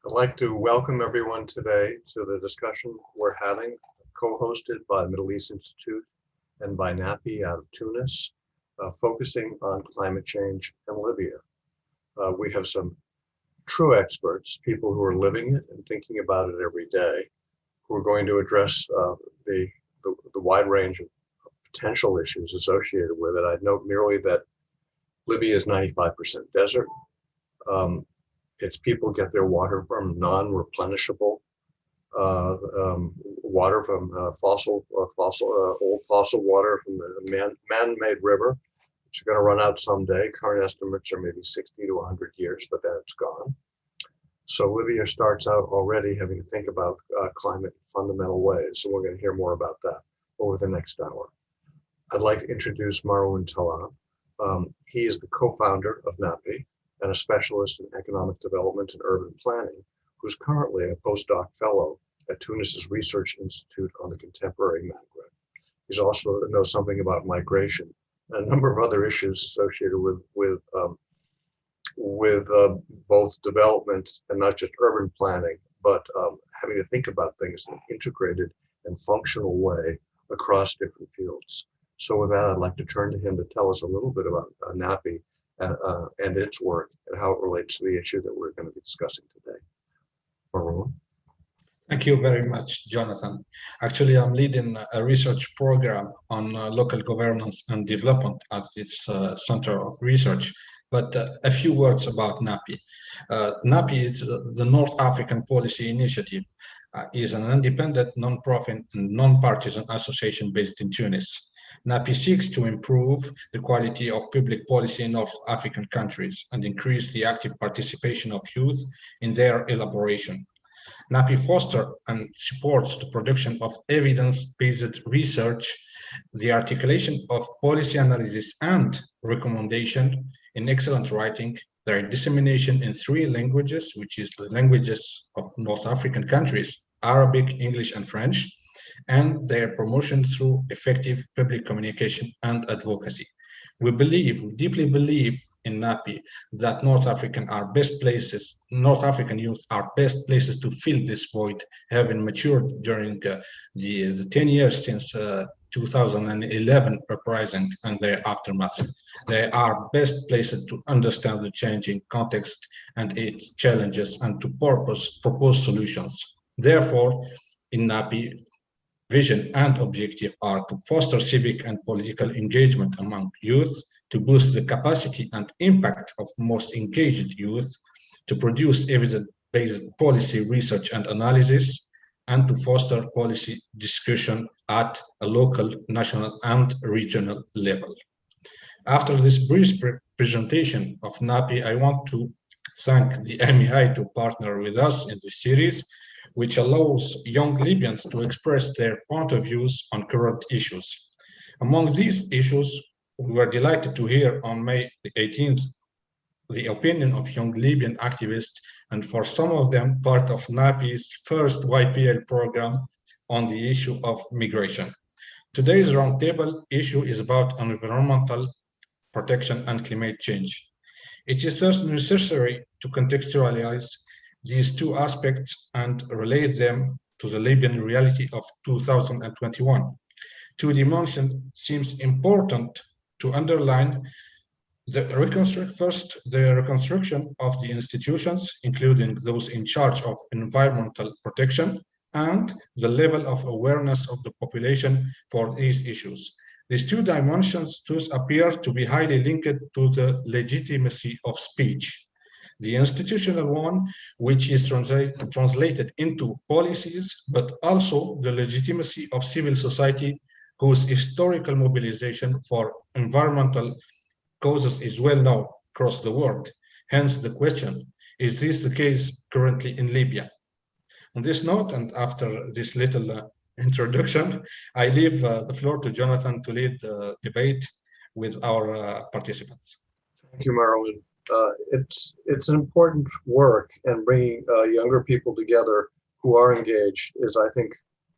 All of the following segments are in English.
I'd like to welcome everyone today to the discussion we're having, co-hosted by Middle East Institute and by MEI-NAPI out of Tunis, focusing on climate change and Libya. We have some true experts, people who are living it and thinking about it every day, who are going to address the wide range of potential issues associated with it. I'd note merely that Libya is 95% desert. Its people get their water from non-replenishable water from old fossil water from the man-made river, which is going to run out someday. Current estimates are maybe 60 to 100 years, but then it's gone. So Libya starts out already having to think about climate in fundamental ways, and we're going to hear more about that over the next hour. I'd like to introduce Marwan Talal. He is the co-founder of MEI-NAPI and a specialist in economic development and urban planning, who's currently a postdoc fellow at Tunis's Research Institute on the Contemporary Maghreb. He's also knows something about migration and a number of other issues associated with both development and not just urban planning, but having to think about things in an integrated and functional way across different fields. So with that, I'd like to turn to him to tell us a little bit about MEI-NAPI and its work and how it relates to the issue that we're going to be discussing today. Marwan. Thank you very much, Jonathan. Actually, I'm leading a research program on local governance and development at its Center of Research. But a few words about MEI-NAPI. MEI-NAPI is the North African Policy Initiative, is an independent, non-profit and non-partisan association based in Tunis. MEI-NAPI seeks to improve the quality of public policy in North African countries and increase the active participation of youth in their elaboration. MEI-NAPI fosters and supports the production of evidence-based research, the articulation of policy analysis and recommendation in excellent writing, their dissemination in 3 languages, which is the languages of North African countries, Arabic, English, and French, and their promotion through effective public communication and advocacy. We deeply believe in MEI-NAPI that North African youth are best places to fill this void, having matured during the 10 years since 2011 uprising and their aftermath. They are best placed to understand the changing context and its challenges and to propose solutions. Therefore, in MEI-NAPI, vision and objective are to foster civic and political engagement among youth, to boost the capacity and impact of most engaged youth, to produce evidence-based policy research and analysis, and to foster policy discussion at a local, national, and regional level. After this brief presentation of MEI-NAPI, I want to thank the MEI to partner with us in this series, which allows young Libyans to express their point of views on current issues. Among these issues, we were delighted to hear on May 18th the opinion of young Libyan activists, and for some of them, part of MEI-NAPI's first YPL program on the issue of migration. Today's roundtable issue is about environmental protection and climate change. It is thus necessary to contextualize these 2 aspects and relate them to the Libyan reality of 2021. 2 dimensions seems important to underline the reconstruction of the institutions, including those in charge of environmental protection, and the level of awareness of the population for these issues. These 2 dimensions thus appear to be highly linked to the legitimacy of speech. The institutional one, which is translated into policies, but also the legitimacy of civil society, whose historical mobilization for environmental causes is well known across the world. Hence the question, is this the case currently in Libya? On this note, and after this little introduction, I leave the floor to Jonathan to lead the debate with our participants. Thank you, Marwan. It's an important work, and bringing younger people together who are engaged is, I think,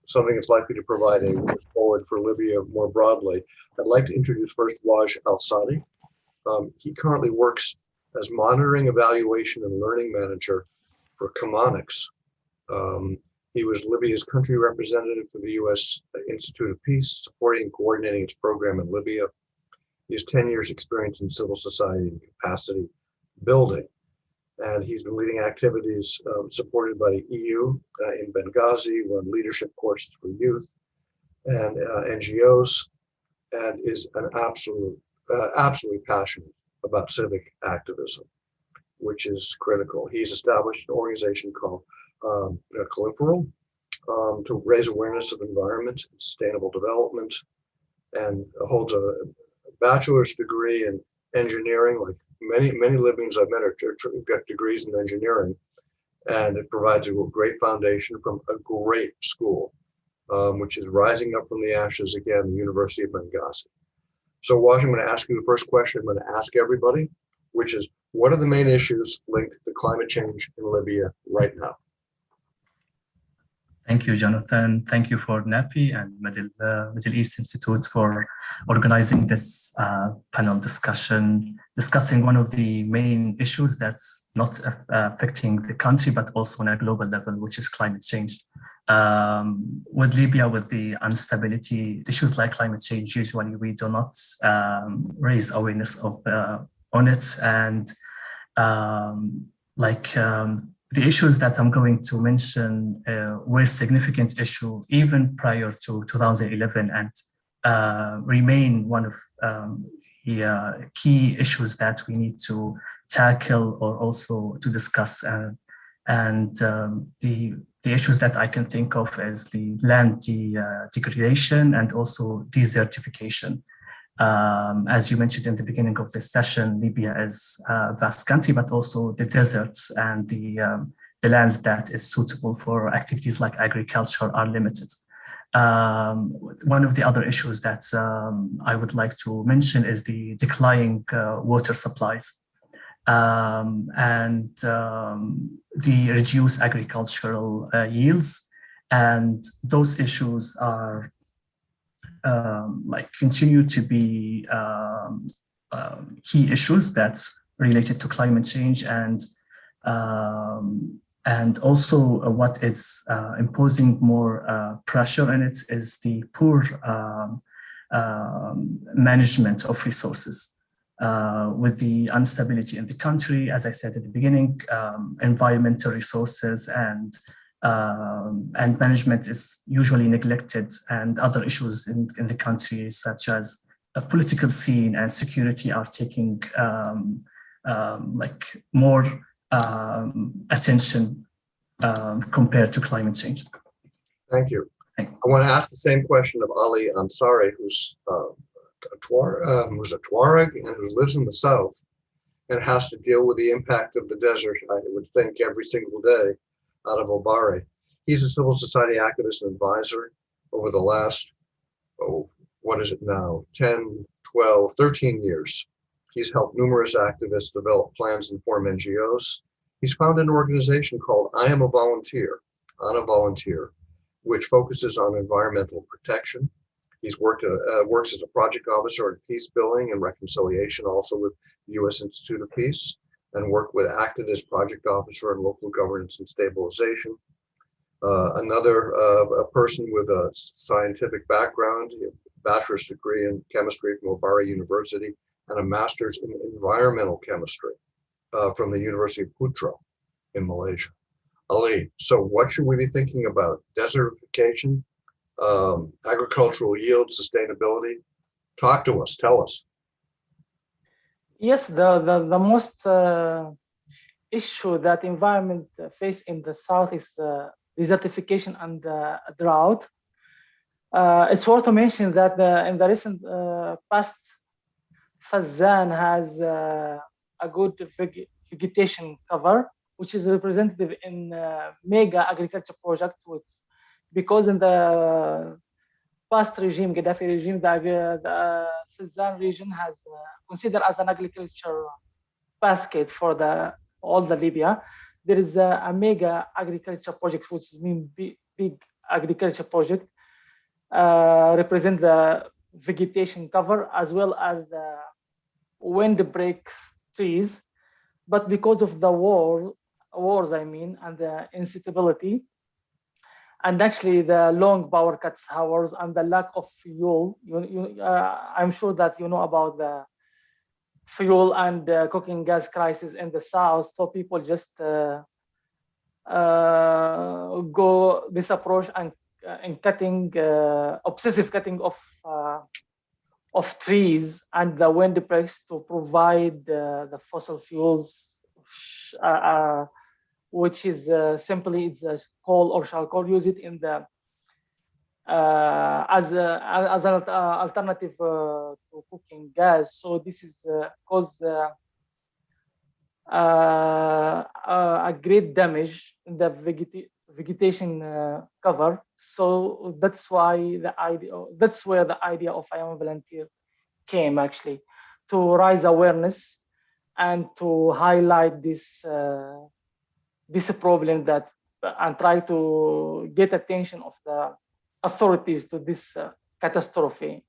something that's likely to provide a way forward for Libya more broadly. I'd like to introduce first Waj Al-Sadi. He currently works as monitoring, evaluation, and learning manager for Kamanics. He was Libya's country representative for the U.S. Institute of Peace, supporting and coordinating its program in Libya. He has 10 years experience in civil society and capacity building. And he's been leading activities supported by the EU in Benghazi, run leadership courses for youth and NGOs, and is an absolutely passionate about civic activism, which is critical. He's established an organization called Califeral to raise awareness of environment and sustainable development, and holds a bachelor's degree in engineering. Like many Libyans I've met are got degrees in engineering, and it provides a great foundation from a great school, which is rising up from the ashes again, the University of Benghazi. So, Waj, I'm going to ask you the first question I'm going to ask everybody, which is, what are the main issues linked to climate change in Libya right now? Thank you, Jonathan. Thank you for NAPI and Middle East Institute for organizing this panel discussion, discussing one of the main issues that's not affecting the country, but also on a global level, which is climate change. With Libya, with the instability, issues like climate change, usually we do not raise awareness of on it, and the issues that I'm going to mention were significant issue even prior to 2011, and remain one of the key issues that we need to tackle or also to discuss. And the issues that I can think of is the land degradation and also desertification. As you mentioned in the beginning of this session, Libya is a vast country, but also the deserts and the lands that is suitable for activities like agriculture are limited. One of the other issues that I would like to mention is the declining water supplies and the reduced agricultural yields. And those issues are continue to be key issues that's related to climate change, and also what is imposing more pressure in it is the poor management of resources. With the instability in the country, as I said at the beginning, environmental resources and management is usually neglected, and other issues in the country, such as a political scene and security, are taking more attention compared to climate change. Thank you. I want to ask the same question of Ali Ansari, who's a Tuareg and who lives in the south and has to deal with the impact of the desert, I would think, every single day out of Obare. He's a civil society activist and advisor over the last, 10, 12, 13 years. He's helped numerous activists develop plans and form NGOs. He's founded an organization called I Am a Volunteer, which focuses on environmental protection. He's works as a project officer in peace building and reconciliation, also with the U.S. Institute of Peace, and worked with activist project officer in local governance and stabilization. A person with a scientific background, a bachelor's degree in chemistry from Obare University, and a master's in environmental chemistry from the University of Putra in Malaysia. Ali, so what should we be thinking about? Desertification, agricultural yield, sustainability? Talk to us, tell us. Yes, the most issue that environment face in the south is desertification and drought. It's worth to mention that in the recent past, Fazan has a good vegetation cover, which is representative in mega agriculture project, because in the past regime, Gaddafi regime, the Fazan region has considered as an agriculture basket for all the Libya. There is a mega agriculture project, which means big agriculture project, represent the vegetation cover as well as the windbreak trees. But because of the war wars, I mean, and the instability, and actually the long power cuts hours and the lack of fuel. I'm sure that you know about the fuel and cooking gas crisis in the south. So people just go this approach and cutting, obsessive cutting of trees and the windbreaks to provide the fossil fuels, which is simply it's a coal or charcoal. Use it in the as an alternative to cooking gas. So this is cause a great damage in the vegetation cover. So that's why that's where the idea of I Am a Volunteer came, actually, to raise awareness and to highlight this problem that and try to get attention of the authorities to this catastrophe.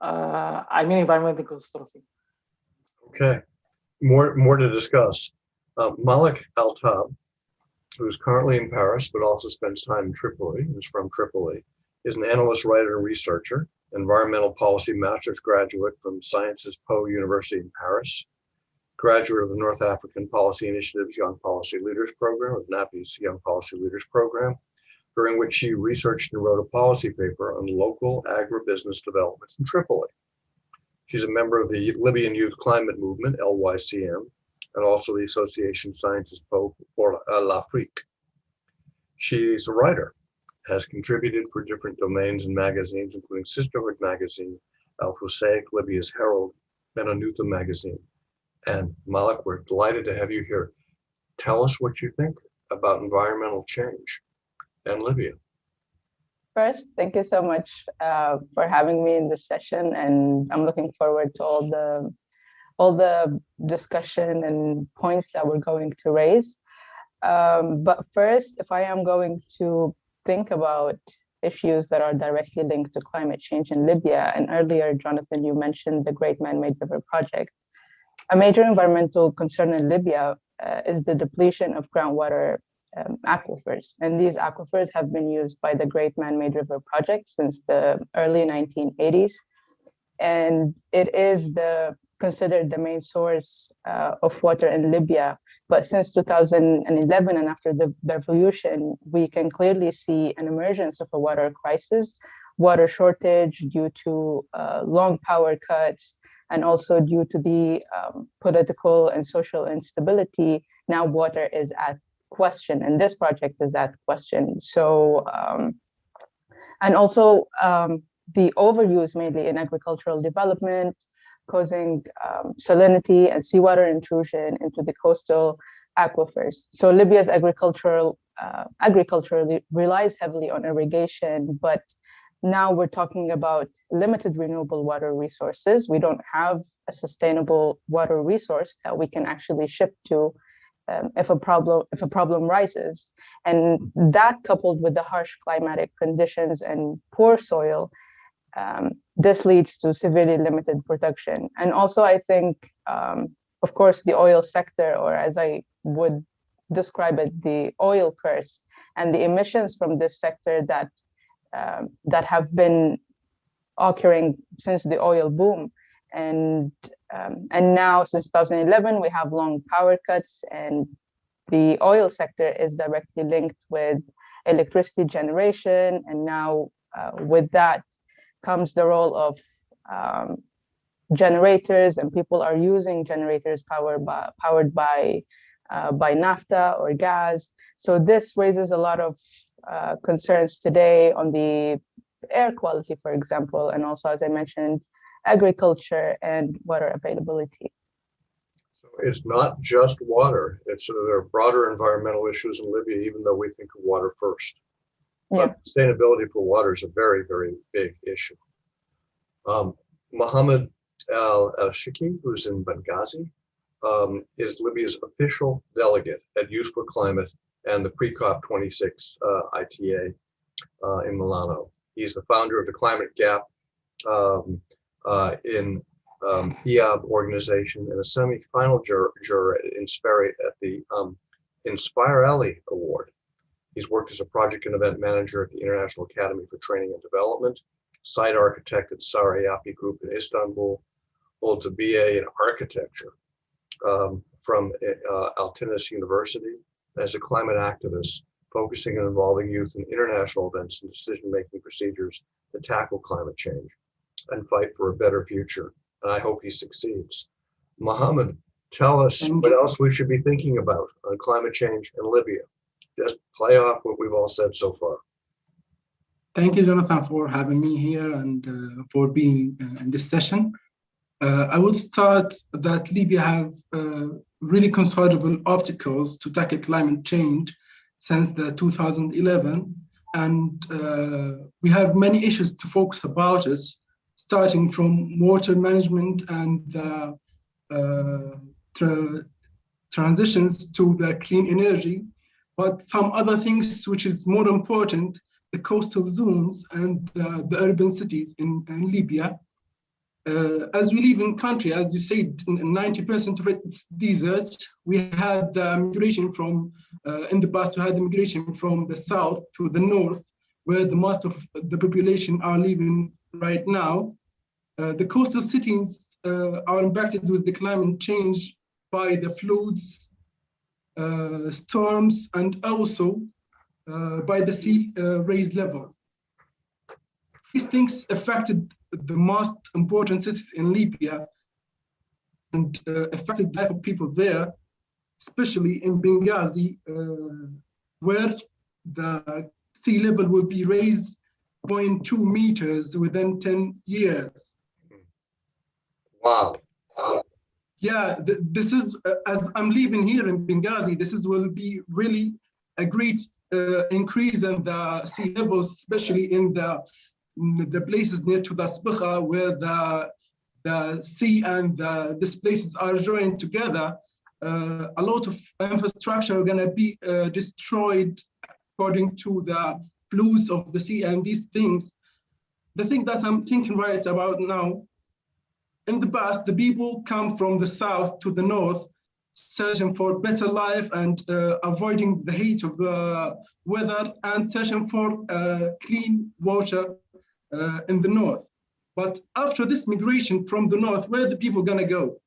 I mean environmental catastrophe. Okay, more to discuss. Malik Altab, who's currently in Paris but also spends time in Tripoli, who's from Tripoli, is an analyst, writer, and researcher, environmental policy master's graduate from Sciences Po University in Paris, graduate of the North African Policy Initiative's Young Policy Leaders Program, of NAPI's Young Policy Leaders Program, during which she researched and wrote a policy paper on local agribusiness developments in Tripoli. She's a member of the Libyan Youth Climate Movement, LYCM, and also the Association Sciences Po pour l'Afrique. She's a writer, has contributed for different domains and magazines, including Sisterhood Magazine, Al Fusaiq, Libya's Herald, and Anuta Magazine. And Malik, we're delighted to have you here. Tell us what you think about environmental change and Libya. First, thank you so much for having me in this session, and I'm looking forward to all the discussion and points that we're going to raise. But first, if I am going to think about issues that are directly linked to climate change in Libya, and earlier, Jonathan, you mentioned the Great Man-Made River Project. A major environmental concern in Libya is the depletion of groundwater aquifers. And these aquifers have been used by the Great Man-Made River Project since the early 1980s. And it is considered the main source of water in Libya. But since 2011 and after the revolution, we can clearly see an emergence of a water crisis, water shortage due to long power cuts, and also due to the political and social instability. Now water is at question, and this project is at question. So, and also the overuse mainly in agricultural development, causing salinity and seawater intrusion into the coastal aquifers. So Libya's agriculture relies heavily on irrigation, but now we're talking about limited renewable water resources. We don't have a sustainable water resource that we can actually ship to if a problem rises. And that, coupled with the harsh climatic conditions and poor soil, this leads to severely limited production. And also, I think, of course, the oil sector, or as I would describe it, the oil curse, and the emissions from this sector that have been occurring since the oil boom. And now, since 2011, we have long power cuts, and the oil sector is directly linked with electricity generation. And now with that comes the role of generators, and people are using generators powered by naphtha or gas. So this raises a lot of concerns today on the air quality, for example, and also, as I mentioned, agriculture and water availability. So it's not just water. There are broader environmental issues in Libya, even though we think of water first. Yeah. But sustainability for water is a very, very big issue. Mohammed Al-Shiki, who's in Benghazi, is Libya's official delegate at Youth for Climate and the pre-COP26 ITA in Milano. He's the founder of the Climate Gap in EOB organization and a semi-final juror at the Inspire Alley Award. He's worked as a project and event manager at the International Academy for Training and Development, site architect at MEI-NAPI Group in Istanbul, holds a BA in architecture from Altinas University, as a climate activist focusing on involving youth in international events and decision-making procedures to tackle climate change and fight for a better future. And I hope he succeeds. Mohammed, tell us what else we should be thinking about on climate change in Libya. Just play off what we've all said so far. Thank you, Jonathan, for having me here and for being in this session. I would start that Libya have really considerable obstacles to tackle climate change since the 2011, and we have many issues to focus about it, starting from water management and transitions to the clean energy, but some other things which is more important, the coastal zones and the urban cities in Libya. As we live in country, as you said, 90% of it's desert. We had migration from, in the past, we had migration from the south to the north, where the most of the population are living right now. The coastal cities are impacted with the climate change by the floods, storms, and also by the sea raise levels. These things affected the most important cities in Libya and affected the life of people there, especially in Benghazi, where the sea level will be raised 0.2 meters within 10 years. Wow. Yeah, this is, as I'm living here in Benghazi, will be really a great increase in the sea levels, especially in the places near to the Sbikha, where the sea and these places are joined together. A lot of infrastructure are gonna be destroyed according to the flows of the sea and these things. The thing that I'm thinking right about now, in the past, the people come from the south to the north, searching for better life and avoiding the heat of the weather and searching for clean water in the north. But after this migration from the north, where are the people gonna go?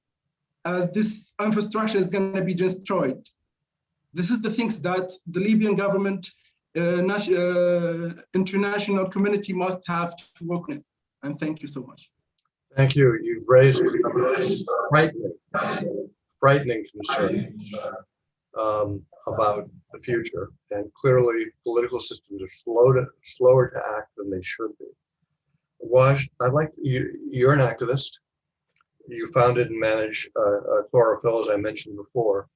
As this infrastructure is gonna be destroyed. This is the things that the Libyan government, international community must have to work on it. And thank you so much. Thank you. You've raised frightening concerns about the future, and clearly political systems are slower to act than they should be. Wash, you're an activist. You founded and manage Chlorophyll, as I mentioned before.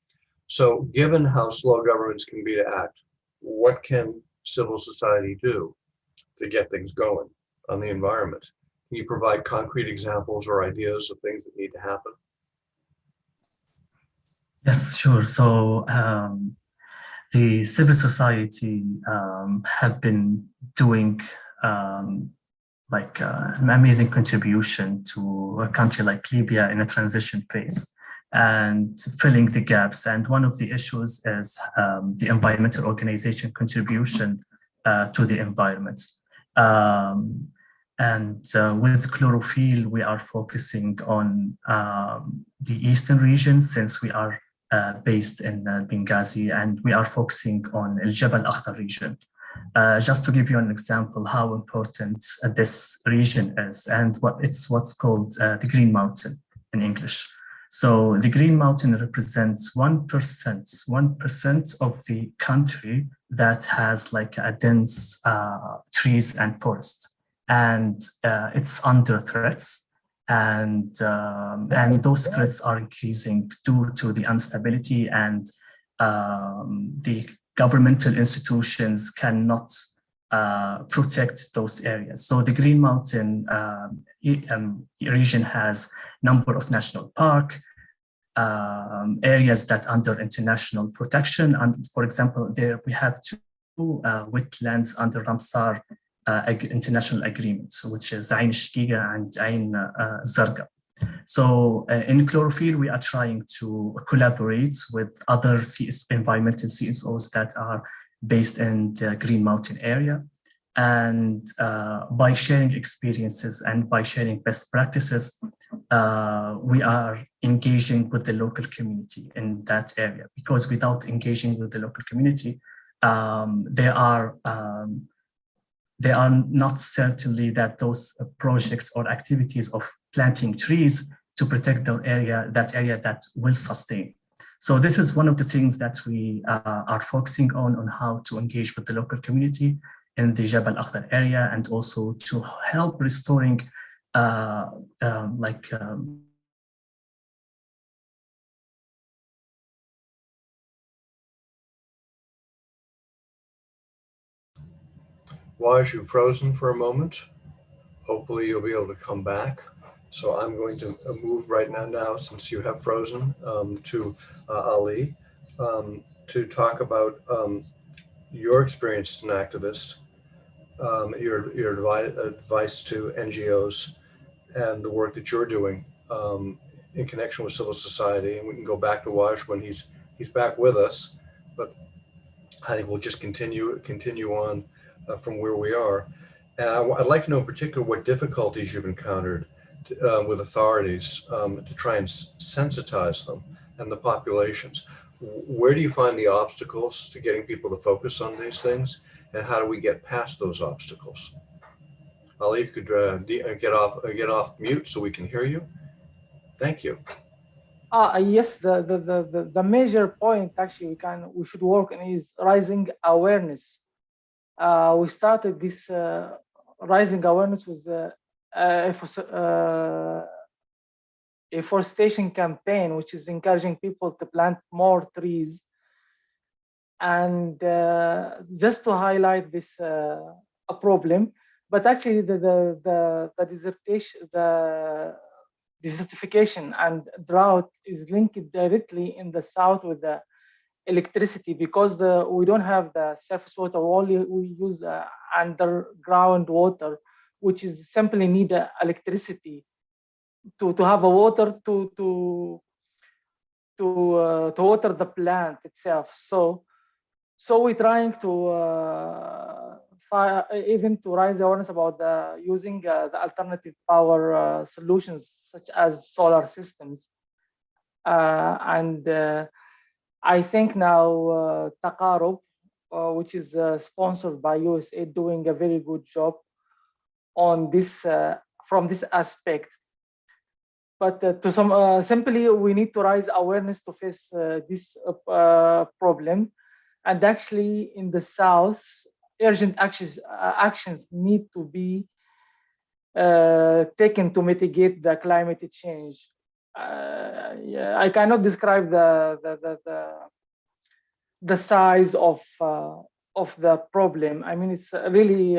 So given how slow governments can be to act, what can civil society do to get things going on the environment? Can you provide concrete examples or ideas of things that need to happen? Yes, sure. So the civil society have been doing an amazing contribution to a country like Libya in a transition phase and filling the gaps. And one of the issues is the environmental organization contribution to the environment. With Chlorophyll, we are focusing on the eastern region, since we are based in Benghazi, and we are focusing on El Jabal Akhtar region. Just to give you an example how important this region is, and what's called the Green Mountain in English. So the Green Mountain represents 1% of the country that has like a dense trees and forest. And it's under threats, and those threats are increasing due to the instability, and the governmental institutions cannot protect those areas. So the Green Mountain region has number of national park areas that under international protection, and for example, there we have two wetlands under Ramsar international agreements, which is Ain Shqiqa and Ain Zarqa. So in chlorophyll, we are trying to collaborate with other environmental CSOs that are based in the Green Mountain area. And by sharing experiences and by sharing best practices, we are engaging with the local community in that area. Because without engaging with the local community, they are not certainly that those projects or activities of planting trees to protect that area that will sustain. So this is one of the things that we are focusing on how to engage with the local community in the Jabal Akhdar area, and also to help restoring Waj, you've frozen for a moment. Hopefully you'll be able to come back. So I'm going to move right now, since you have frozen, to Ali, to talk about your experience as an activist, your advice to NGOs, and the work that you're doing in connection with civil society. And we can go back to Waj when he's back with us, but I think we'll just continue on from where we are. And I'd like to know in particular what difficulties you've encountered with authorities to try and sensitize them and the populations. Where do you find the obstacles to getting people to focus on these things, and how do we get past those obstacles? Ali, you could get off mute so we can hear you. Thank you. Yes, the major point actually we should work on is raising awareness. We started this rising awareness with afforestation campaign, which is encouraging people to plant more trees. And just to highlight this a problem, but actually the desertification and drought is linked directly in the south with the electricity, because we don't have the surface water. We use the underground water, which is simply need electricity to have a water to water the plant itself. So we're trying to even to raise awareness about using the alternative power solutions such as solar systems. And I think now Taqarub, which is sponsored by USAID, doing a very good job on this from this aspect. But to simply, we need to raise awareness to face this problem. And actually, in the South, urgent actions need to be taken to mitigate the climate change. Yeah, I cannot describe the size of the problem. I mean, it's really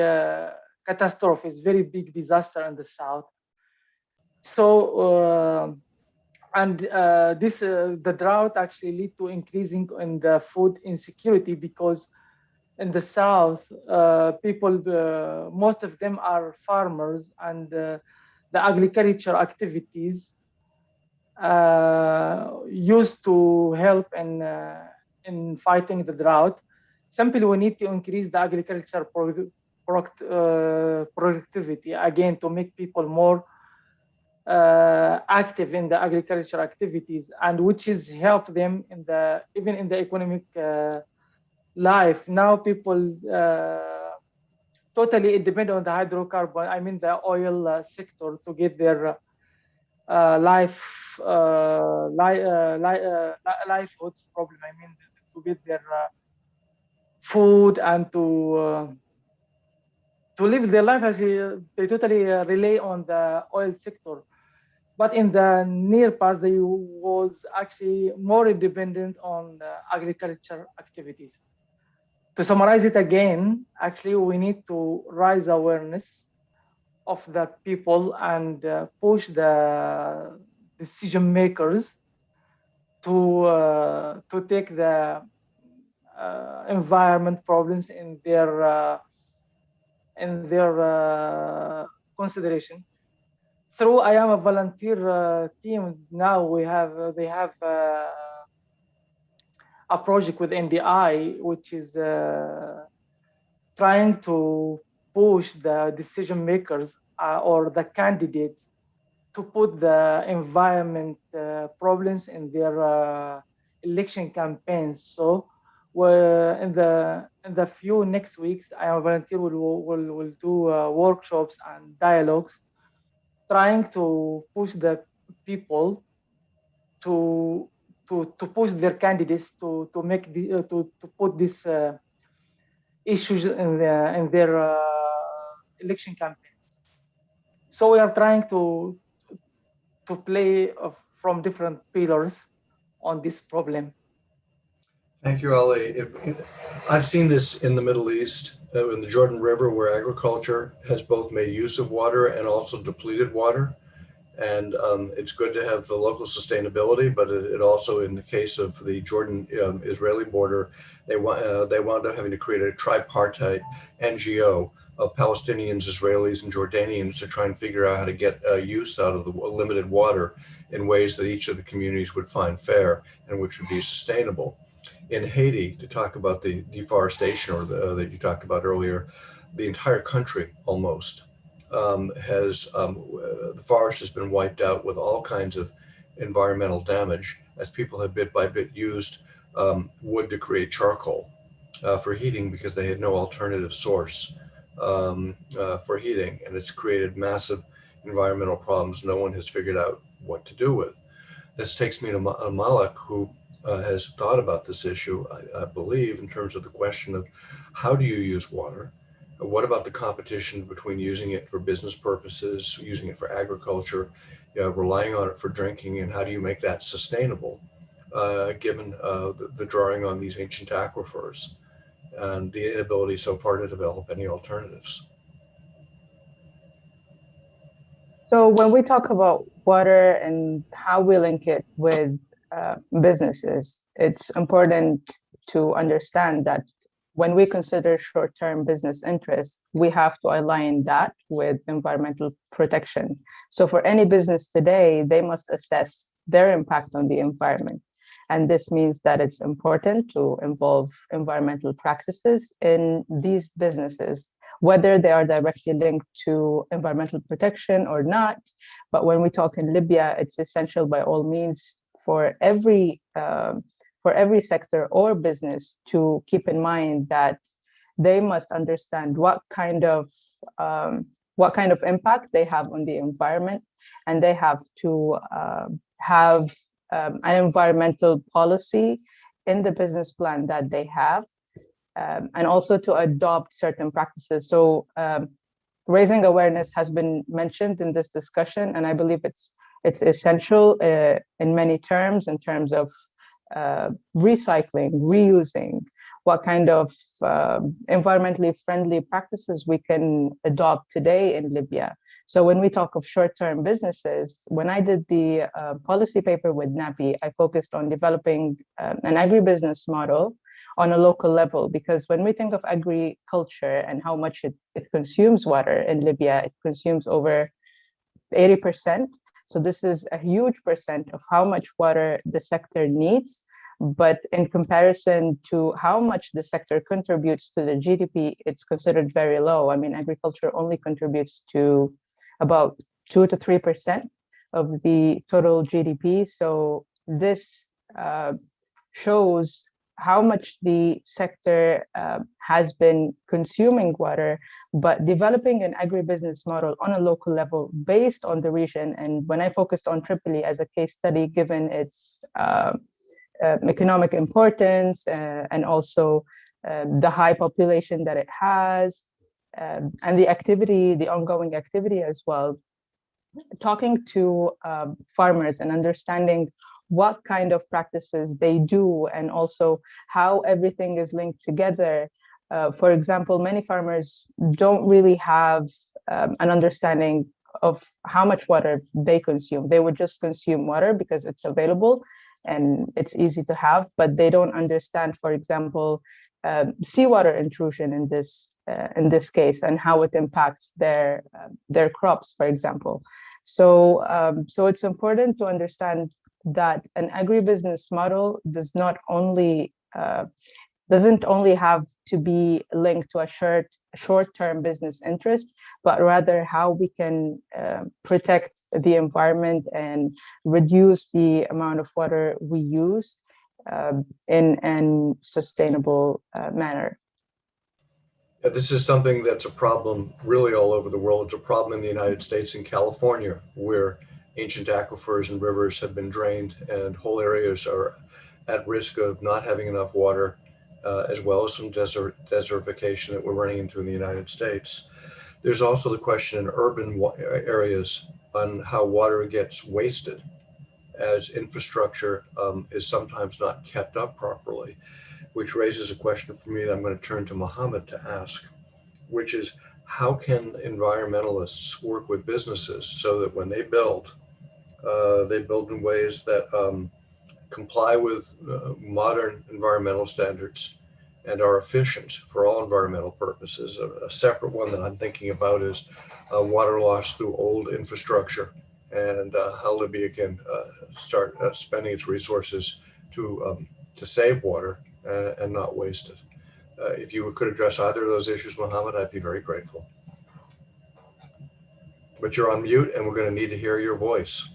catastrophe. It's very big disaster in the South. So the drought actually lead to increasing in the food insecurity, because in the South, people, most of them are farmers, and the agriculture activities used to help in fighting the drought. Simply, we need to increase the agriculture productivity again to make people more active in the agriculture activities, and which is help them in even in the economic life. Now people totally depend on the hydrocarbon, I mean the oil sector, to get their livelihoods problem. I mean, to get their food and to live their life. Actually, they totally rely on the oil sector. But in the near past, they was actually more dependent on the agriculture activities. To summarize it again, actually, we need to raise awareness of the people and push the decision makers to take the environment problems in their consideration. through I am a volunteer team now. They have a project with NDI, which is trying to push the decision makers or the candidates to put the environment problems in their election campaigns. So in the few next weeks, I am a volunteer will do workshops and dialogues, trying to push the people to to push their candidates to make to put these issues in their election campaigns. So we are trying to play from different pillars on this problem. Thank you, Ali. I've seen this in the Middle East, in the Jordan River, where agriculture has both made use of water and also depleted water. And it's good to have the local sustainability, but it also, in the case of the Jordan-Israeli border, they wound up having to create a tripartite NGO of Palestinians, Israelis, and Jordanians to try and figure out how to get use out of the limited water in ways that each of the communities would find fair and which would be sustainable. In Haiti, to talk about the deforestation that you talked about earlier, the entire country almost the forest has been wiped out with all kinds of environmental damage as people have bit by bit used wood to create charcoal for heating because they had no alternative source for heating, and it's created massive environmental problems no one has figured out what to do with. This takes me to Malak, who has thought about this issue, I believe, in terms of the question of how do you use water? What about the competition between using it for business purposes, using it for agriculture, relying on it for drinking, and how do you make that sustainable, given the drawing on these ancient aquifers and the inability so far to develop any alternatives? So when we talk about water and how we link it with businesses, it's important to understand that when we consider short-term business interests, we have to align that with environmental protection. So for any business today, they must assess their impact on the environment. And this means that it's important to involve environmental practices in these businesses, whether they are directly linked to environmental protection or not. But when we talk in Libya, it's essential by all means for every sector or business to keep in mind that they must understand what kind of impact they have on the environment, and they have to have an environmental policy in the business plan that they have, and also to adopt certain practices. So raising awareness has been mentioned in this discussion, and I believe it's essential in many terms, in terms of recycling, reusing, what kind of environmentally friendly practices we can adopt today in Libya. So when we talk of short-term businesses, when I did the policy paper with MEI-NAPI, I focused on developing an agribusiness model on a local level, because when we think of agriculture and how much it consumes water in Libya, it consumes over 80%. So this is a huge percent of how much water the sector needs. But in comparison to how much the sector contributes to the GDP, it's considered very low. I mean, agriculture only contributes to about 2 to 3% of the total GDP. So this shows how much the sector has been consuming water, but developing an agribusiness model on a local level based on the region. And when I focused on Tripoli as a case study, given its economic importance and also the high population that it has, and the ongoing activity as well, talking to farmers and understanding what kind of practices they do, and also how everything is linked together. For example, many farmers don't really have an understanding of how much water they consume. They would just consume water because it's available and it's easy to have, but they don't understand, for example, seawater intrusion in this case, and how it impacts their crops, for example. So it's important to understand that an agribusiness model doesn't only have to be linked to a short-term business interest, but rather how we can protect the environment and reduce the amount of water we use in a sustainable manner. Yeah, this is something that's a problem really all over the world. It's a problem in the United States and California, where ancient aquifers and rivers have been drained and whole areas are at risk of not having enough water, as well as some desertification that we're running into in the United States. There's also the question in urban areas on how water gets wasted, as infrastructure is sometimes not kept up properly, which raises a question for me that I'm going to turn to Mohammed to ask, which is how can environmentalists work with businesses so that when they build in ways that comply with modern environmental standards and are efficient for all environmental purposes. A separate one that I'm thinking about is water loss through old infrastructure, and how Libya can start spending its resources to save water and not waste it. If you could address either of those issues, Mohammed, I'd be very grateful. But you're on mute, and we're going to need to hear your voice.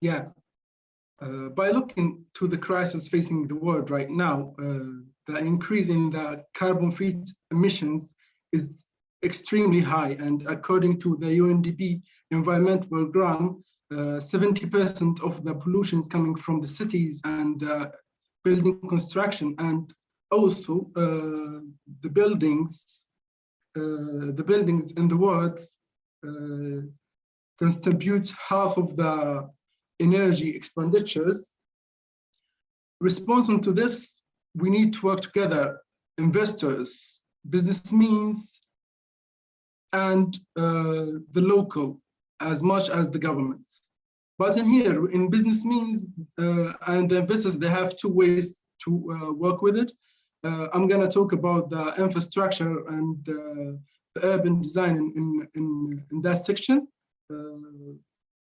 Yeah. By looking to the crisis facing the world right now, the increase in the carbon free emissions is extremely high. And according to the UNDP Environment Program, 70% of the pollution is coming from the cities and building construction, and also the buildings in the world contribute half of the energy expenditures. Responding to this, we need to work together, investors, businessmen, and the local, as much as the governments. But in here, in businessmen and the investors, they have two ways to work with it. I'm going to talk about the infrastructure and the urban design in that section.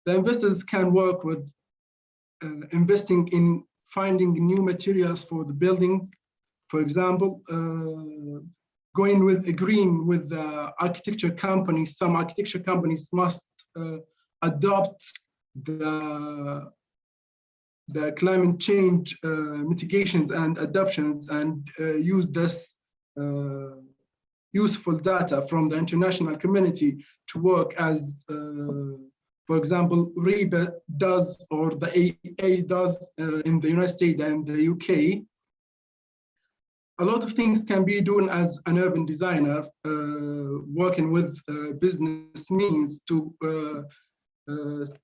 The investors can work with investing in finding new materials for the buildings. For example, agreeing with the architecture companies. Some architecture companies must adopt the climate change mitigations and adoptions, and use this useful data from the international community to work as for example, REBA does, or the AA does in the United States and the UK. A lot of things can be done as an urban designer, working with business means to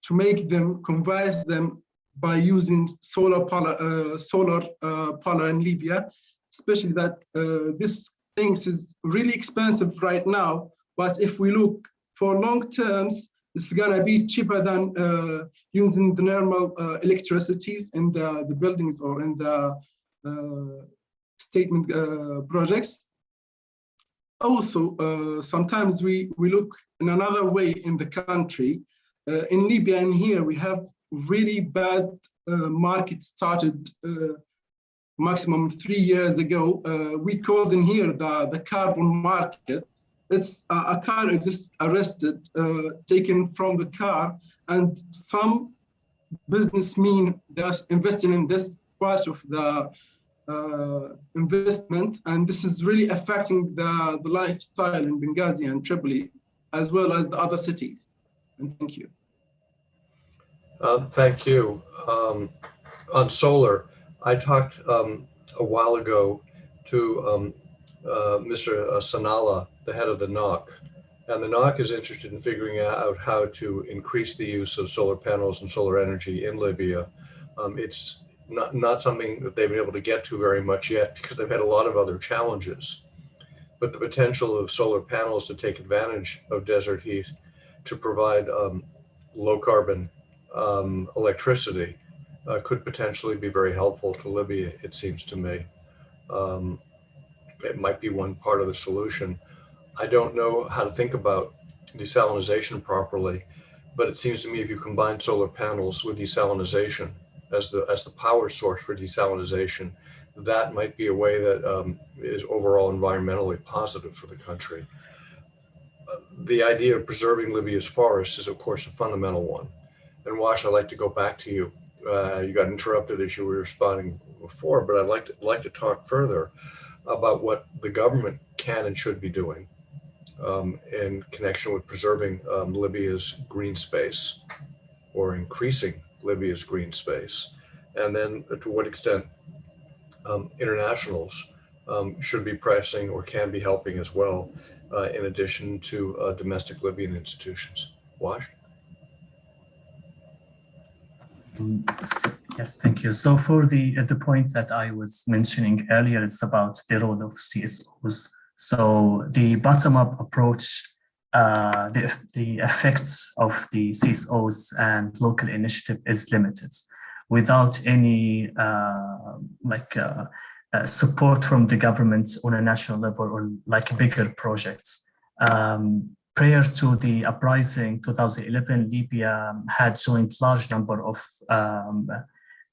make them, convince them by using solar power in Libya, especially that this things is really expensive right now. But if we look for long terms, it's gonna be cheaper than using the normal electricities in the buildings or in the statement projects. Also, sometimes we look in another way in the country. In Libya and here, we have really bad market started maximum 3 years ago. We called in here the carbon market. It's a car is just arrested, taken from the car, and some businessmen that's investing in this part of the investment, and this is really affecting the lifestyle in Benghazi and Tripoli, as well as the other cities. And thank you. Thank you. On solar, I talked a while ago to Mr. Sanala, the head of the NOC, and the NOC is interested in figuring out how to increase the use of solar panels and solar energy in Libya. It's not something that they've been able to get to very much yet because they've had a lot of other challenges. But the potential of solar panels to take advantage of desert heat to provide low carbon electricity could potentially be very helpful to Libya, it seems to me. It might be one part of the solution. I don't know how to think about desalination properly, but it seems to me if you combine solar panels with desalination as the power source for desalination, that might be a way that is overall environmentally positive for the country. The idea of preserving Libya's forests is, of course, a fundamental one. And Wash, I'd like to go back to you. You got interrupted as you were responding before, but I'd like to talk further about what the government can and should be doing in connection with preserving Libya's green space or increasing Libya's green space. And then to what extent internationals should be pressing or can be helping as well, in addition to domestic Libyan institutions. Wash? Yes, thank you. So for the point that I was mentioning earlier, it's about the role of CSOs. So the bottom-up approach, the effects of the CSOs and local initiative is limited, without any support from the government on a national level or like bigger projects. Prior to the uprising 2011, Libya had joined large number of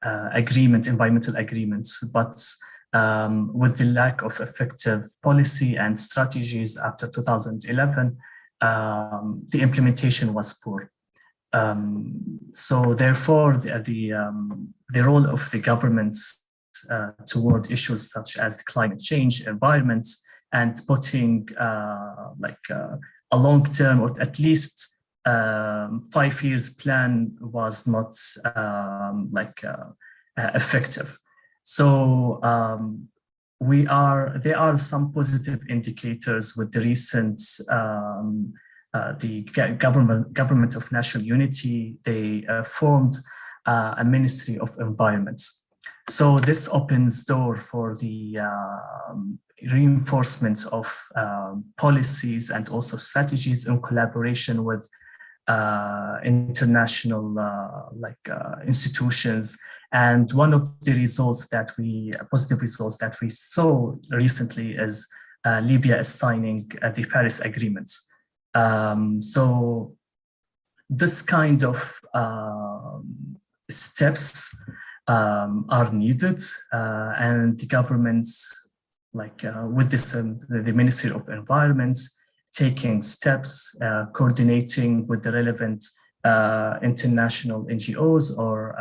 environmental agreements, but with the lack of effective policy and strategies after 2011, the implementation was poor. So therefore, the role of the governments toward issues such as climate change, environment, and putting a long-term or at least 5 years plan was not effective. So there are some positive indicators with the recent the government of national unity. They formed a Ministry of Environment. So this opens door for the reinforcement of policies and also strategies in collaboration with international institutions. And one of the positive results that we saw recently is Libya is signing the Paris Agreement. So this kind of steps are needed, and the governments, with this, the Ministry of Environment, taking steps, coordinating with the relevant international NGOs or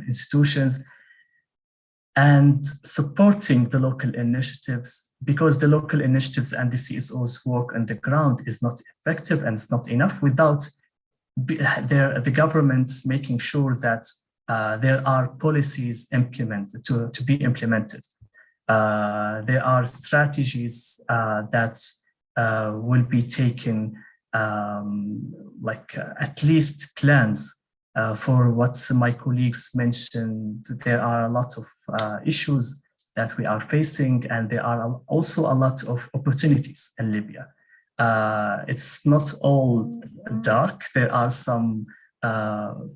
institutions, and supporting the local initiatives, because the local initiatives and the CSOs work on the ground is not effective and it's not enough without the government making sure that there are policies implemented to be implemented. There are strategies that will be taken, at least plans for what my colleagues mentioned. There are a lot of issues that we are facing, and there are also a lot of opportunities in Libya. It's not all dark. There are some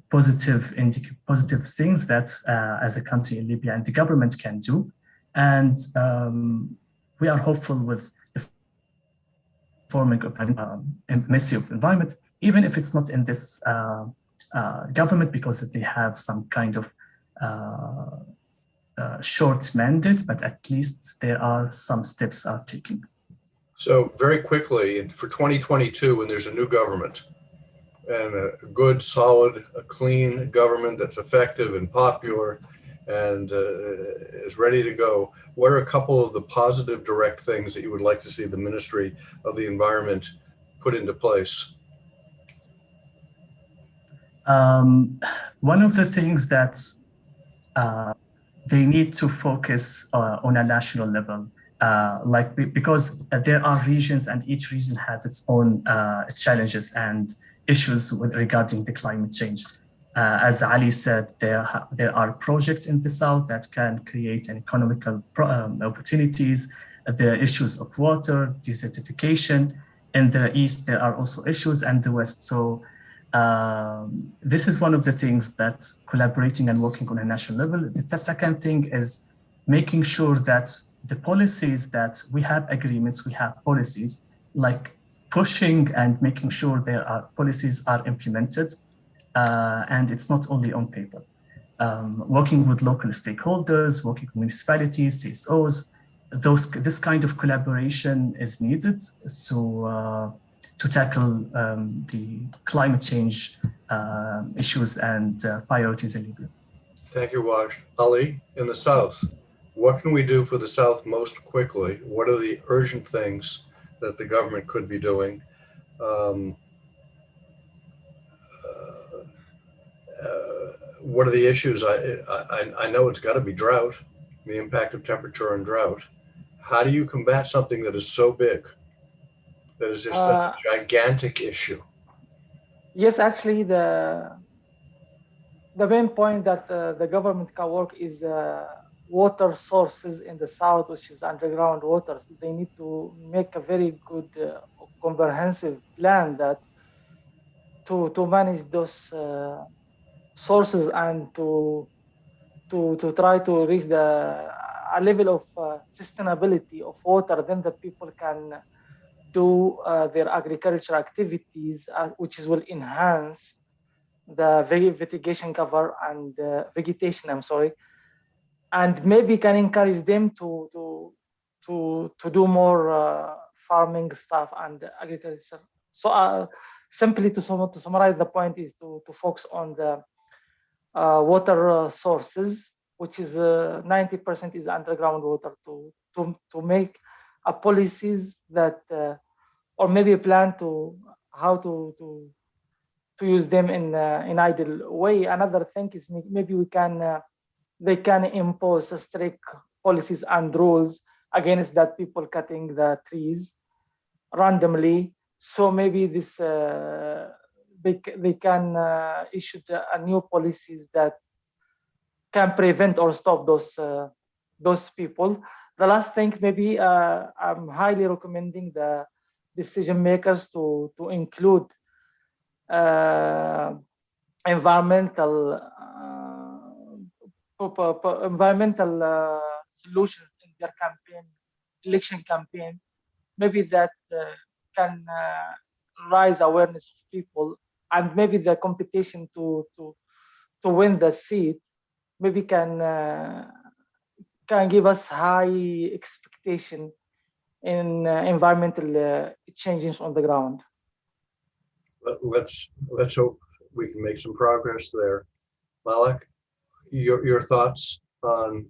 positive things that as a country in Libya and the government can do. And we are hopeful with the forming of a Ministry of Environment, even if it's not in this government, because they have some kind of short mandate, but at least there are some steps are taken. So very quickly, for 2022, when there's a new government and a good, solid, a clean government that's effective and popular and is ready to go, what are a couple of the positive direct things that you would like to see the Ministry of the Environment put into place? One of the things that they need to focus on a national level, because there are regions and each region has its own challenges and issues regarding the climate change. As Ali said, there are projects in the south that can create an economical opportunities. The issues of water, desertification. In the east, there are also issues, and the west. So this is one of the things that collaborating and working on a national level. The second thing is making sure that the policies that we have agreements, we have policies, like pushing and making sure there are policies are implemented, and it's not only on paper. Working with local stakeholders, working with municipalities, CSOs, this kind of collaboration is needed to tackle the climate change issues and priorities in Libya. Thank you, Waj. Ali, in the South, what can we do for the South most quickly? What are the urgent things that the government could be doing? What are the issues? I know it's got to be drought, the impact of temperature and drought. How do you combat something that is so big, that is just such a gigantic issue? Yes, actually, the main point that the government can work is water sources in the south, which is underground water. They need to make a very good comprehensive plan that to manage those sources and to try to reach a level of sustainability of water. Then the people can do their agricultural activities, which will enhance the vegetation cover and vegetation. I'm sorry, and maybe can encourage them to do more farming stuff and agriculture. So simply to summarize, the point is to focus on the water sources, which is 90% is underground water, to make a policies that or maybe a plan to how to use them in ideal way. Another thing is maybe they can impose strict policies and rules against that people cutting the trees randomly. So maybe this they can issue a new policies that can prevent or stop those people. The last thing, maybe I'm highly recommending the decision makers to include environmental solutions in their election campaign. Maybe that can raise awareness of people, and maybe the competition to win the seat maybe can give us high expectation in environmental changes on the ground. Let's hope we can make some progress there. Malik, your thoughts on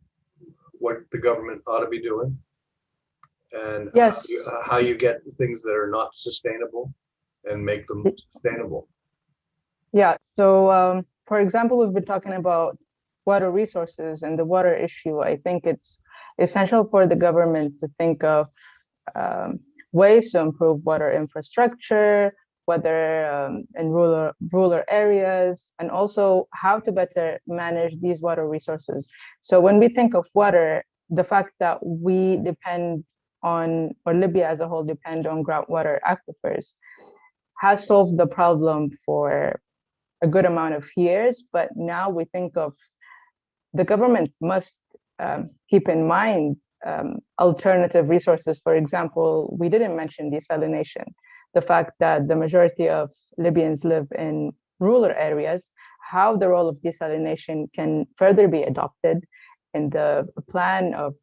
what the government ought to be doing, and Yes, how you get things that are not sustainable and make them sustainable. yeah. So, for example, we've been talking about water resources and the water issue. I think it's essential for the government to think of ways to improve water infrastructure, whether in rural areas, and also how to better manage these water resources. So when we think of water, the fact that we depend on, or Libya as a whole depend on groundwater aquifers, has solved the problem for a good amount of years. But now we think of the government must keep in mind alternative resources. For example, we didn't mention desalination. The fact that the majority of Libyans live in rural areas, how the role of desalination can further be adopted in the plan of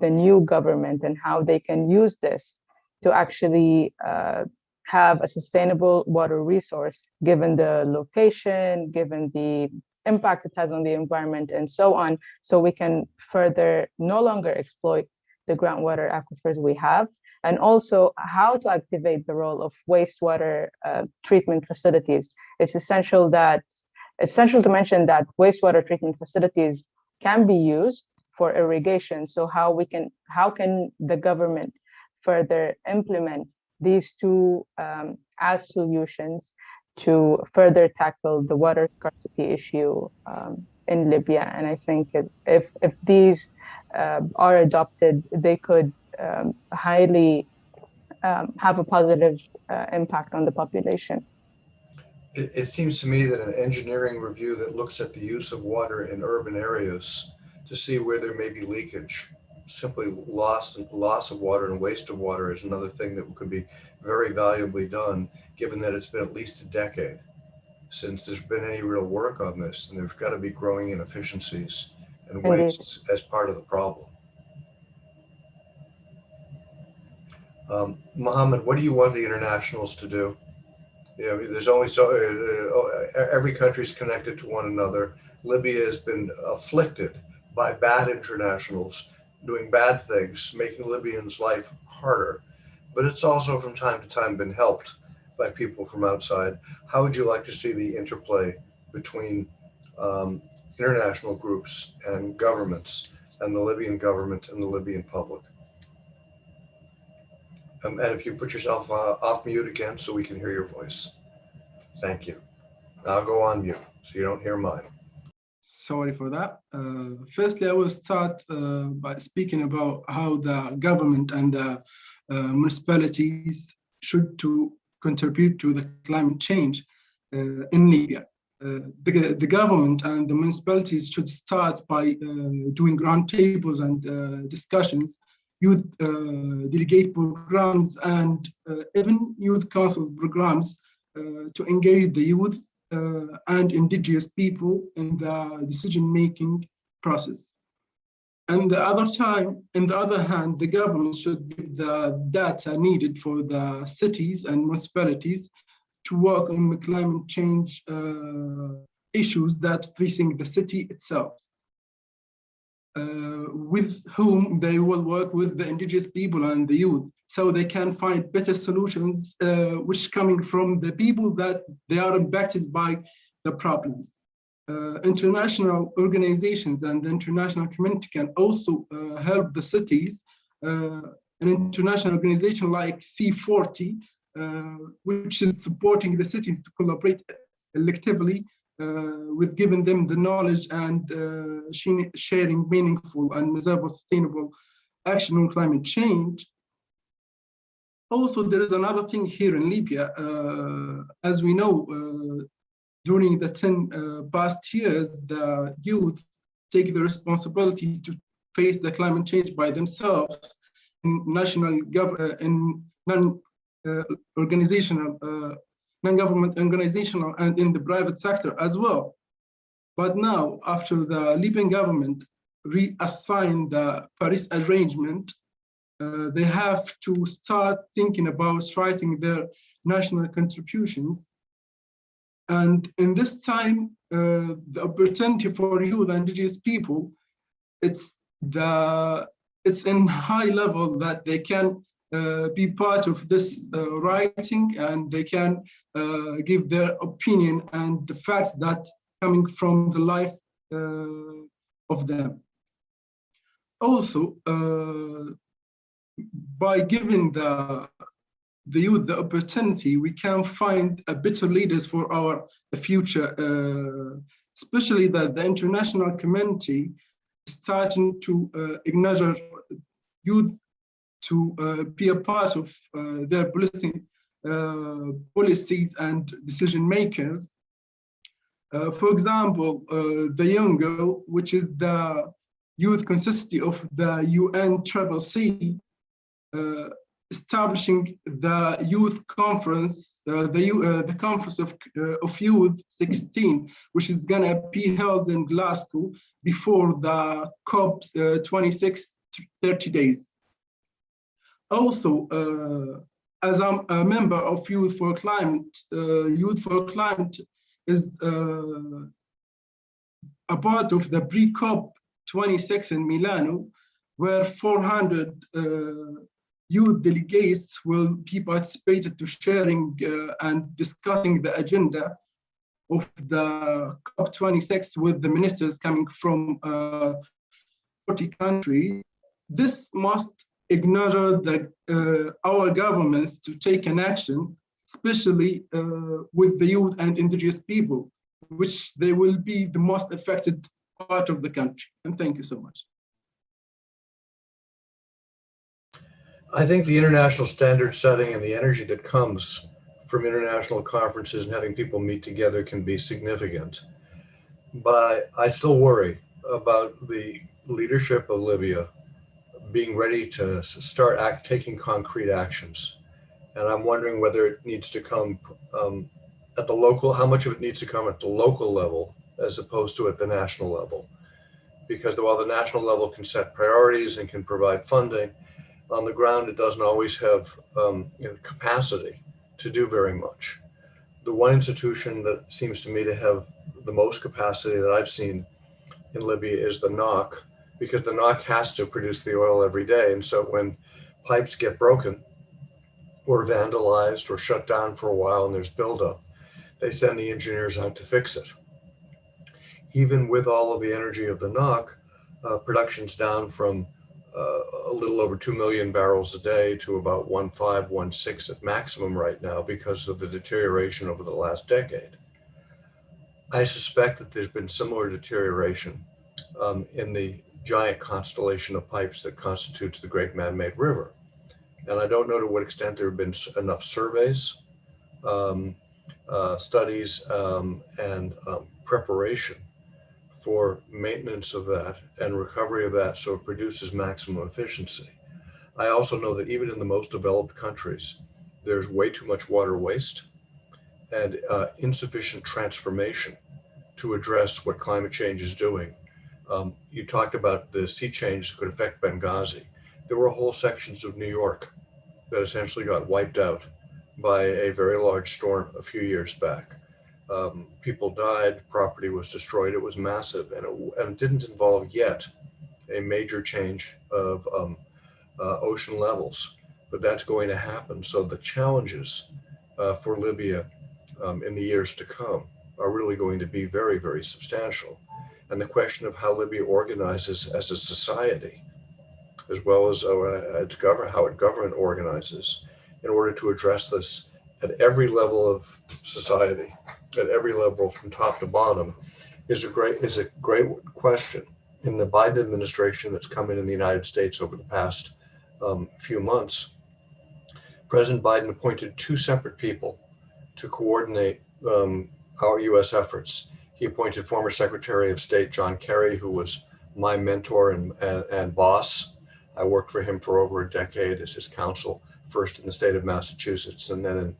the new government, and how they can use this to actually have a sustainable water resource, given the location, given the impact it has on the environment, and so on. So we can further no longer exploit the groundwater aquifers we have, and also how to activate the role of wastewater treatment facilities. It's essential to mention that wastewater treatment facilities can be used for irrigation. So how can the government further implement these two as solutions to further tackle the water scarcity issue in Libya? And I think if these are adopted, they could highly have a positive impact on the population. It seems to me that an engineering review that looks at the use of water in urban areas to see where there may be leakage, simply loss of water and waste of water, is another thing that could be very valuably done, given that it's been at least a decade since there's been any real work on this, and there's got to be growing inefficiencies and Indeed. wastes as part of the problem. Mohammed, what do you want the internationals to do? You know, there's only so every country's connected to one another. Libya has been afflicted by bad internationals doing bad things, making Libyans' life harder. But it's also from time to time been helped by people from outside. How would you like to see the interplay between international groups and governments and the Libyan government and the Libyan public? And if you put yourself off mute again so we can hear your voice. Thank you. I'll go on mute so you don't hear mine. Sorry for that. Firstly, I will start by speaking about how the government and the municipalities should to contribute to the climate change in Libya. The government and the municipalities should start by doing roundtables and discussions, youth delegate programs, and even youth council programs to engage the youth and indigenous people in the decision-making process. And the other hand, the government should give the data needed for the cities and municipalities to work on the climate change issues that facing the city itself, with whom they will work with the indigenous people and the youth, so they can find better solutions which coming from the people that they are impacted by the problems. International organizations and the international community can also help the cities. An international organization like C40, which is supporting the cities to collaborate collectively with giving them the knowledge and sharing meaningful and measurable sustainable action on climate change. Also, there is another thing here in Libya. As we know, during the 10 past years, the youth take the responsibility to face the climate change by themselves in non-government organizational and in the private sector as well. But now, after the Libyan government reassigned the Paris arrangement, they have to start thinking about writing their national contributions. And in this time, the opportunity for youth and indigenous people, it's in high level that they can be part of this writing, and they can give their opinion and the facts that coming from the life of them. Also, by giving the youth the opportunity, we can find a better leaders for our future, especially that the international community is starting to acknowledge youth to be a part of their policies and decision makers. For example, the YOUNGO, which is the youth consistency of the UNCCC, establishing the youth conference, the conference of youth 16, which is gonna be held in Glasgow before the COP 26 30 days. Also, as I'm a member of Youth for Climate, Youth for Climate is a part of the pre-COP 26 in Milano, where 400 youth delegates will be participated to sharing and discussing the agenda of the COP26 with the ministers coming from 40 countries. This must ignore our governments to take an action, especially with the youth and indigenous people, which they will be the most affected part of the country. And thank you so much. I think the international standard setting and the energy that comes from international conferences and having people meet together can be significant. But I still worry about the leadership of Libya being ready to start taking concrete actions And I'm wondering whether it needs to come at the local, how much of it needs to come at the local level as opposed to at the national level. Because while the national level can set priorities and can provide funding, on the ground it doesn't always have capacity to do very much. The one institution that seems to me to have the most capacity that I've seen in Libya is the NOC, because the NOC has to produce the oil every day. And so when pipes get broken or vandalized or shut down for a while and there's buildup, they send the engineers out to fix it. Even with all of the energy of the NOC, production's down from a little over 2 million barrels a day to about 1.5, 1.6 at maximum right now because of the deterioration over the last decade. I suspect that there's been similar deterioration in the giant constellation of pipes that constitutes the Great Man-Made River. And I don't know to what extent there have been enough surveys, studies, and preparation for maintenance of that and recovery of that so it produces maximum efficiency. I also know that even in the most developed countries, there's way too much water waste and insufficient transformation to address what climate change is doing. You talked about the sea change that could affect Benghazi. There were whole sections of New York that essentially got wiped out by a very large storm a few years back. People died, property was destroyed, it was massive, and it didn't involve yet a major change of ocean levels, but that's going to happen. So the challenges for Libya in the years to come are really going to be very, very substantial. And the question of how Libya organizes as a society, as well as how its government organizes in order to address this at every level of society, at every level from top to bottom, is a great question. In the Biden administration that's come in the United States over the past few months, President Biden appointed 2 separate people to coordinate our U.S. efforts. He appointed former Secretary of State John Kerry, who was my mentor and boss. I worked for him for over a decade as his counsel, first in the state of Massachusetts and then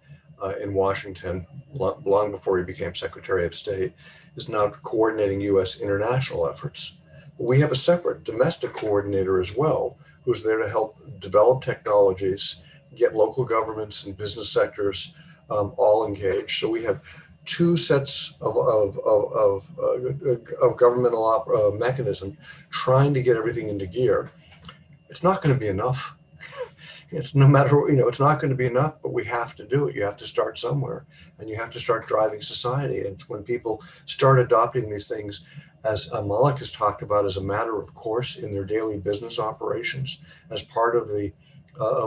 in Washington, long before he became Secretary of State, is now coordinating U.S. international efforts. We have a separate domestic coordinator as well, who's there to help develop technologies, get local governments and business sectors all engaged. So we have 2 sets of governmental mechanism trying to get everything into gear. It's not going to be enough. It's no matter, it's not going to be enough, but we have to do it. You have to start somewhere, and you have to start driving society. And when people start adopting these things, as Malik has talked about, as a matter of course in their daily business operations, as part of the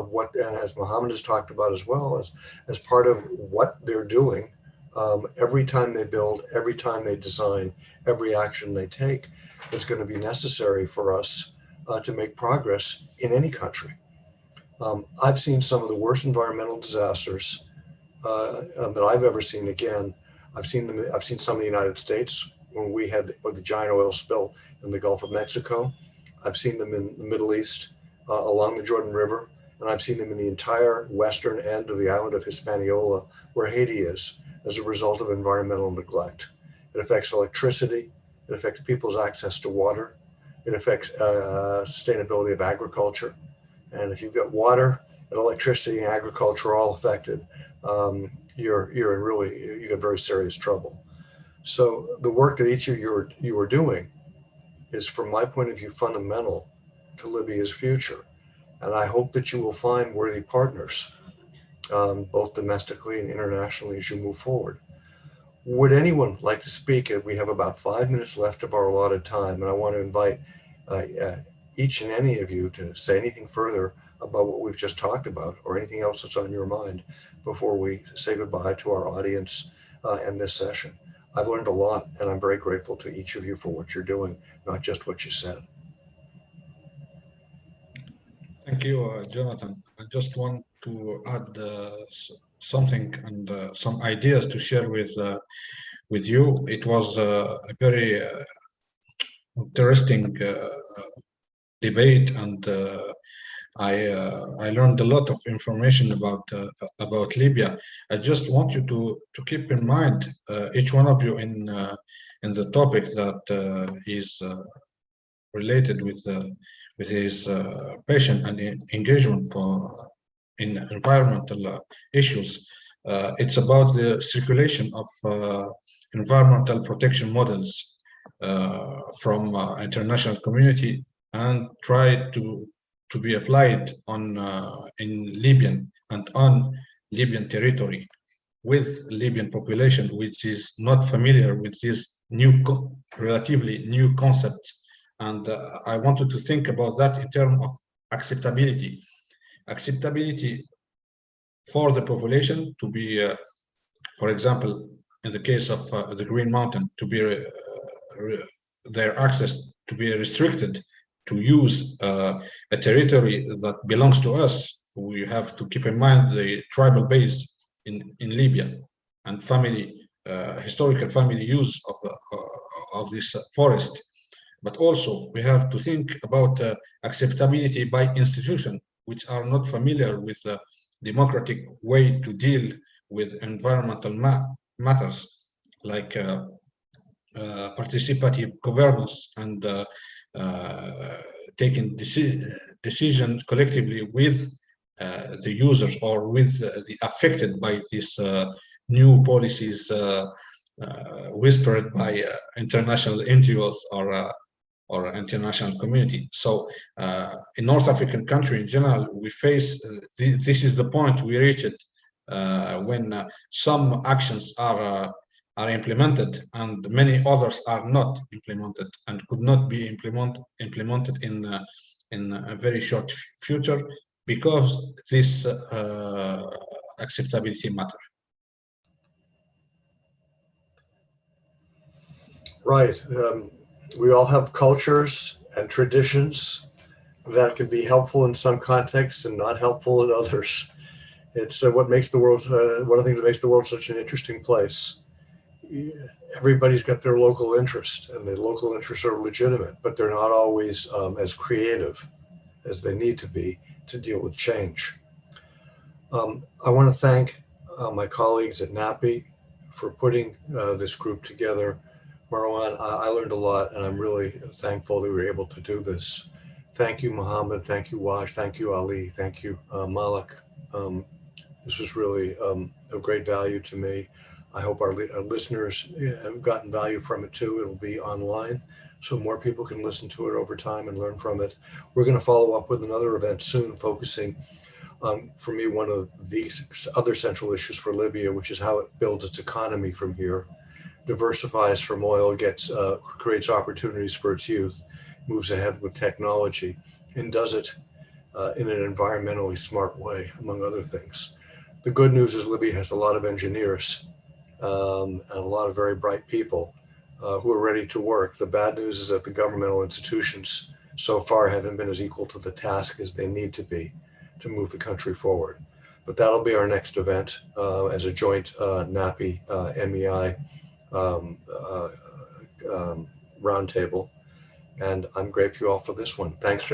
what, and as Mohammed has talked about as well, as part of what they're doing, every time they build, every time they design, every action they take, is going to be necessary for us to make progress in any country. I've seen some of the worst environmental disasters that I've ever seen. Again, I've seen some in the United States when we had the giant oil spill in the Gulf of Mexico. I've seen them in the Middle East along the Jordan River, and I've seen them in the entire western end of the island of Hispaniola, where Haiti is, as a result of environmental neglect. It affects electricity. It affects people's access to water. It affects sustainability of agriculture. And if you've got water and electricity and agriculture all affected, you got very serious trouble. So the work that each of you are doing is, from my point of view, fundamental to Libya's future. And I hope that you will find worthy partners, both domestically and internationally, as you move forward. Would anyone like to speak? We have about 5 minutes left of our allotted time, and I want to invite each and any of you to say anything further about what we've just talked about, or anything else that's on your mind, before we say goodbye to our audience and this session. I've learned a lot, and I'm very grateful to each of you for what you're doing, not just what you said. Thank you, Jonathan. I just want to add something and some ideas to share with you. It was a very interesting debate and I learned a lot of information about Libya. I just want you to keep in mind, each one of you in the topic that is related with his passion and engagement in environmental issues. It's about the circulation of environmental protection models from international community and try to be applied on in Libyan and on Libyan territory with Libyan population, which is not familiar with these relatively new concepts. And I wanted to think about that in terms of acceptability. Acceptability for the population to be, for example, in the case of the Green Mountain, to be their access to be restricted to use a territory that belongs to us. We have to keep in mind the tribal base in Libya and historical family use of this forest. But also we have to think about acceptability by institutions which are not familiar with the democratic way to deal with environmental matters, like participative governance and taking decisions collectively with the users or with the affected by these new policies whispered by international NGOs or international community. So in North African country in general, we face, this is the point we reached when some actions are implemented and many others are not implemented and could not be implemented in a very short future because this acceptability matter. Right. We all have cultures and traditions that can be helpful in some contexts and not helpful in others. It's what makes the world, one of the things that makes the world such an interesting place. Everybody's got their local interest, and the local interests are legitimate, but they're not always as creative as they need to be to deal with change. I want to thank my colleagues at NAPI for putting this group together. Marwan, I learned a lot, and I'm really thankful that we were able to do this. Thank you, Mohammed. Thank you, Wash. Thank you, Ali. Thank you, Malik. This was really of great value to me. I hope our listeners have gotten value from it too. It'll be online, so more people can listen to it over time and learn from it. We're going to follow up with another event soon, focusing for me, one of these other central issues for Libya, which is how it builds its economy from here, diversifies from oil, creates opportunities for its youth, moves ahead with technology, and does it in an environmentally smart way, among other things. The good news is Libya has a lot of engineers and a lot of very bright people who are ready to work. The bad news is that the governmental institutions so far haven't been as equal to the task as they need to be to move the country forward. But that'll be our next event as a joint NAPI MEI roundtable. And I'm grateful for this one. Thanks for everyone.